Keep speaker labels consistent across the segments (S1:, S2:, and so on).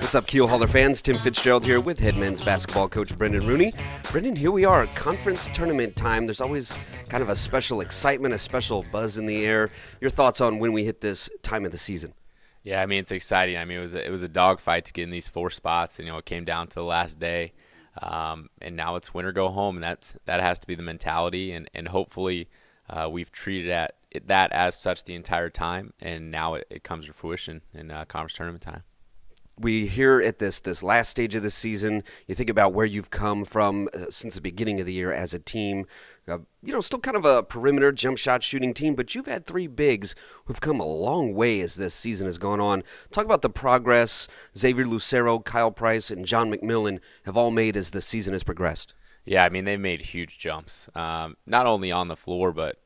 S1: What's up, Keel Hauler fans? Tim Fitzgerald here with head men's basketball coach Brendan Rooney. Brendan, here we are, conference tournament time. There's always kind of a special excitement, a special buzz in the air. Your thoughts on when we hit this time of the season?
S2: Yeah, I mean, it's exciting. I mean, it was a dogfight to get in these 4 spots, and it came down to the last day, and now it's win or go home, and that has to be the mentality, and hopefully we've treated that as such the entire time, and now it comes to fruition in conference tournament time.
S1: We hear at this last stage of the season, you think about where you've come from since the beginning of the year as a team. Still kind of a perimeter jump shot shooting team, but you've had 3 bigs who've come a long way as this season has gone on. Talk about the progress Xavier Lucero, Kyle Price, and John McMillan have all made as the season has progressed.
S2: Yeah, I mean, they've made huge jumps, not only on the floor, but,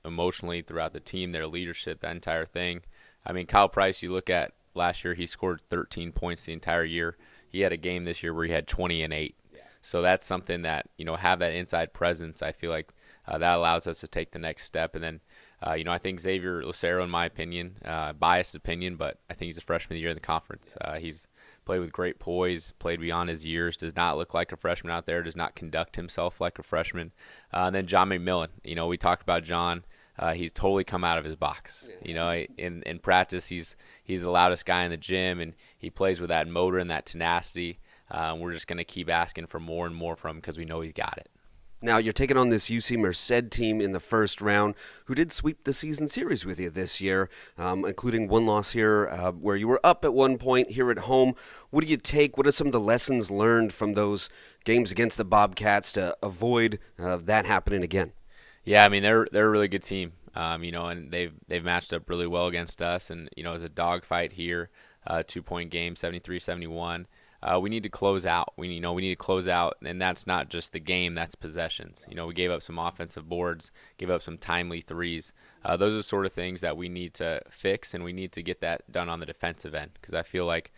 S2: emotionally throughout the team, their leadership, that entire thing. I mean, Kyle Price, you look at last year, he scored 13 points the entire year. He had a game this year where he had 20 and 8. Yeah. So that's something that, have that inside presence. I feel like that allows us to take the next step. And then, I think Xavier Lucero, in my opinion, biased opinion, but I think he's a freshman of the year in the conference. He's played with great poise, played beyond his years, does not look like a freshman out there, does not conduct himself like a freshman. And then John McMillan, we talked about John. He's totally come out of his box. In practice, he's the loudest guy in the gym, and he plays with that motor and that tenacity. We're just going to keep asking for more and more from him because we know he's got it.
S1: Now, you're taking on this UC Merced team in the first round who did sweep the season series with you this year, including one loss here where you were up at one point here at home. What do you take? What are some of the lessons learned from those games against the Bobcats to avoid that happening again?
S2: Yeah, I mean, they're a really good team, and they've matched up really well against us. And, it was a dogfight here, 2-point game, 73-71. We need to close out. We need to close out, and that's not just the game, that's possessions. We gave up some offensive boards, gave up some timely threes. Those are the sort of things that we need to fix, and we need to get that done on the defensive end because I feel like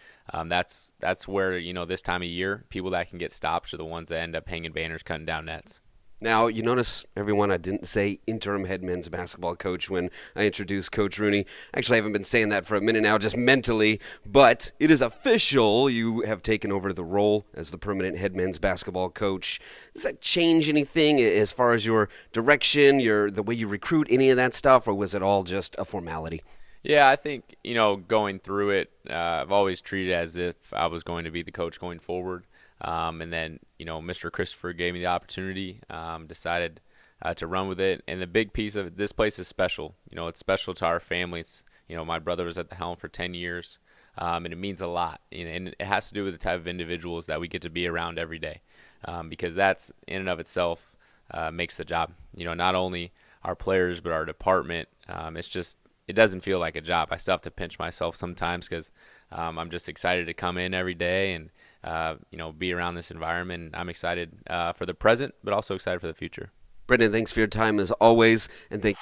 S2: that's where, this time of year, people that can get stops are the ones that end up hanging banners, cutting down nets.
S1: Now, you notice, everyone, I didn't say interim head men's basketball coach when I introduced Coach Rooney. Actually, I haven't been saying that for a minute now, just mentally. But it is official. You have taken over the role as the permanent head men's basketball coach. Does that change anything as far as your direction, the way you recruit, any of that stuff, or was it all just a formality?
S2: Yeah, I think, going through it, I've always treated it as if I was going to be the coach going forward. And then, Mr. Christopher gave me the opportunity, decided to run with it. And the big piece of it, this place is special. It's special to our family. It's, my brother was at the helm for 10 years, and it means a lot. And it has to do with the type of individuals that we get to be around every day, because that's in and of itself makes the job. Not only our players, but our department. It doesn't feel like a job. I still have to pinch myself sometimes because I'm just excited to come in every day and be around this environment. I'm excited for the present, but also excited for the future.
S1: Brendan, thanks for your time as always, and thank